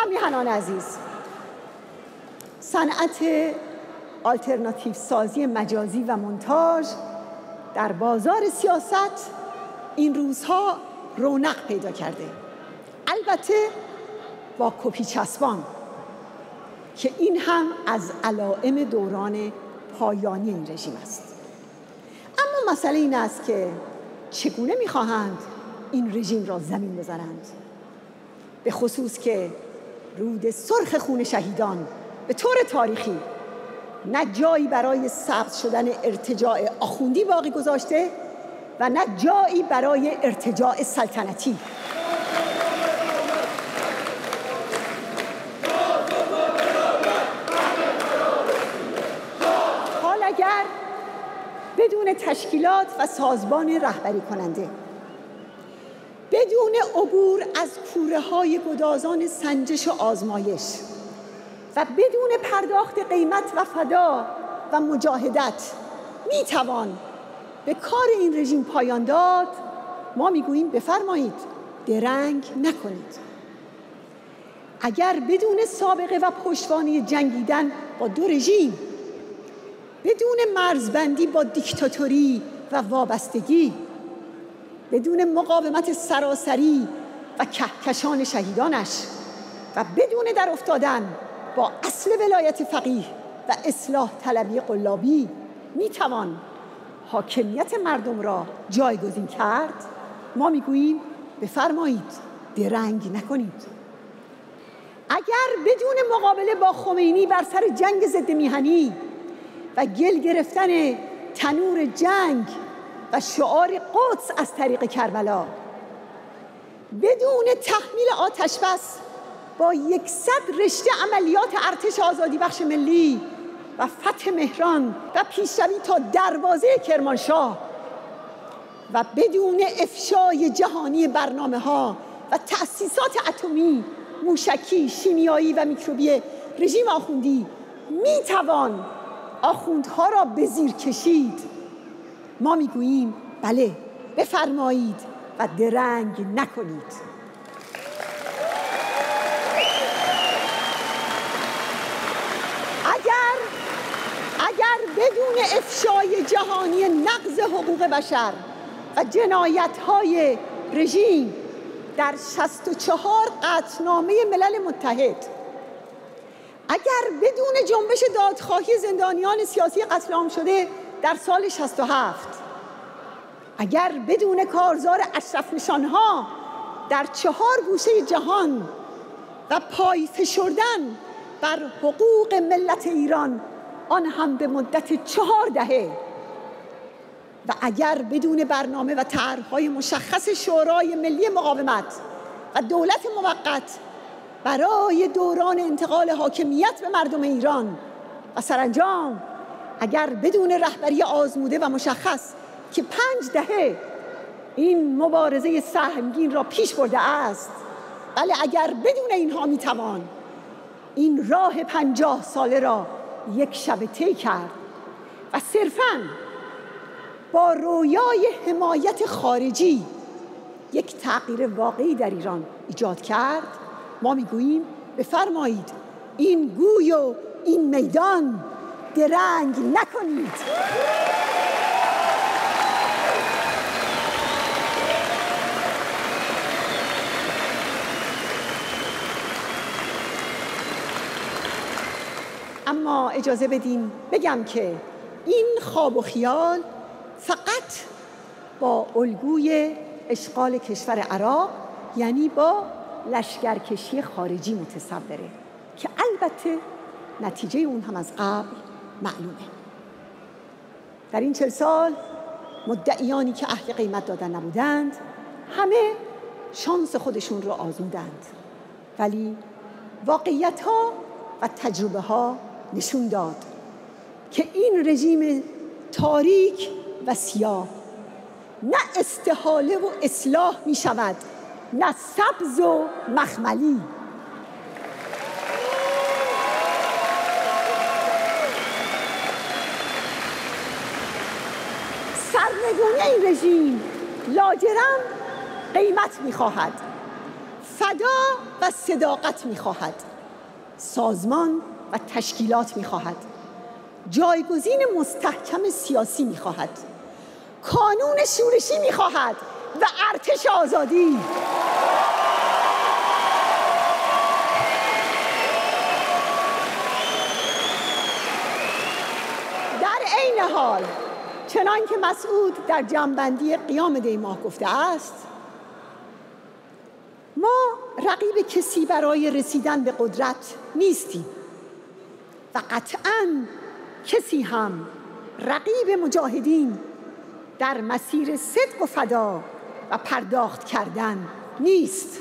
میهنان عزیز، صنعت آلترناتیو سازی مجازی و مونتاژ در بازار سیاست این روزها رونق پیدا کرده، البته با کپی چسبان که این هم از علائم دوران پایانی این رژیم است. اما مسئله این است که چگونه می‌خواهند این رژیم را زمین بزنند، به خصوص که رود سرخ خون شهیدان به طور تاریخی نه جایی برای سبز شدن ارتجاع آخوندی باقی گذاشته و نه جایی برای ارتجاع سلطنتی. حال اگر بدون تشکیلات و سازمان رهبری کننده، بدون عبور از کوره‌های گدازان سنجش و آزمایش و بدون پرداخت قیمت و فدا و مجاهدت میتوان به کار این رژیم پایان داد، ما میگوییم بفرمایید درنگ نکنید. اگر بدون سابقه و پشتوانه جنگیدن با دو رژیم، بدون مرزبندی با دیکتاتوری و وابستگی، بدون مقاومت سراسری و کهکشان شهیدانش و بدون در افتادن با اصل ولایت فقیه و اصلاح طلبی قلابی میتوان حاکمیت مردم را جایگزین کرد، ما میگوییم بفرمایید درنگ نکنید. اگر بدون مقابله با خمینی بر سر جنگ ضد میهنی و گل گرفتن تنور جنگ و شعار قدس از طریق کربلا، بدون تحمیل آتش بس با 100 رشته عملیات ارتش آزادی بخش ملی و فتح مهران و پیشروی تا دروازه کرمانشاه و بدون افشای جهانی برنامه‌ها و تأسیسات اتمی، موشکی، شیمیایی و میکروبی رژیم آخوندی میتوان آخوندها را به زیر کشید، ما میگوییم بله بفرمایید و درنگ نکنید. اگر بدون افشای جهانی نقض حقوق بشر و جنایت‌های رژیم در 64 قطعنامه ملل متحد، اگر بدون جنبش دادخواهی زندانیان سیاسی قتل عام شده در سال 67، اگر بدون کارزار اشرف نشانها در 4 گوشه جهان و پای فشردن بر حقوق ملت ایران، آن هم به مدت 4 دهه، و اگر بدون برنامه و طرح‌های مشخص شورای ملی مقاومت و دولت موقت برای دوران انتقال حاکمیت به مردم ایران، و سرانجام اگر بدون رهبری آزموده و مشخص که 5 دهه این مبارزه سهمگین را پیش برده است، بله اگر بدون اینها میتوان این راه 50 ساله را یک شب طی کرد و صرفاً با رویای حمایت خارجی یک تغییر واقعی در ایران ایجاد کرد، ما میگوییم بفرمایید این گوی و این میدان درنگ نکنید. اما اجازه بدین بگم که این خواب و خیال فقط با الگوی اشغال کشور عراق، یعنی با لشکرکشی خارجی متصوره که البته نتیجه اون هم از قبل معلومه. در این 40 سال مدعیانی که اهل قیمت دادن نبودند همه شانس خودشون رو آزمودند، ولی واقعیت ها و تجربه ها نشون داد که این رژیم تاریک و سیاه نه استحاله و اصلاح می شود، نه سبز و مخملی. سرنگونی این رژیم لاجرم قیمت می خواهد، فدا و صداقت می‌خواهد، سازمان و تشکیلات می‌خواهد، جایگزین مستحکم سیاسی می‌خواهد، کانون شورشی می‌خواهد و ارتش آزادی. در عین حال چنان که مسعود در جمع‌بندی قیام دیماه گفته است، ما رقیب کسی برای رسیدن به قدرت نیستیم و قطعاً کسی هم رقیب مجاهدین در مسیر صدق و فدا و پرداخت کردن نیست.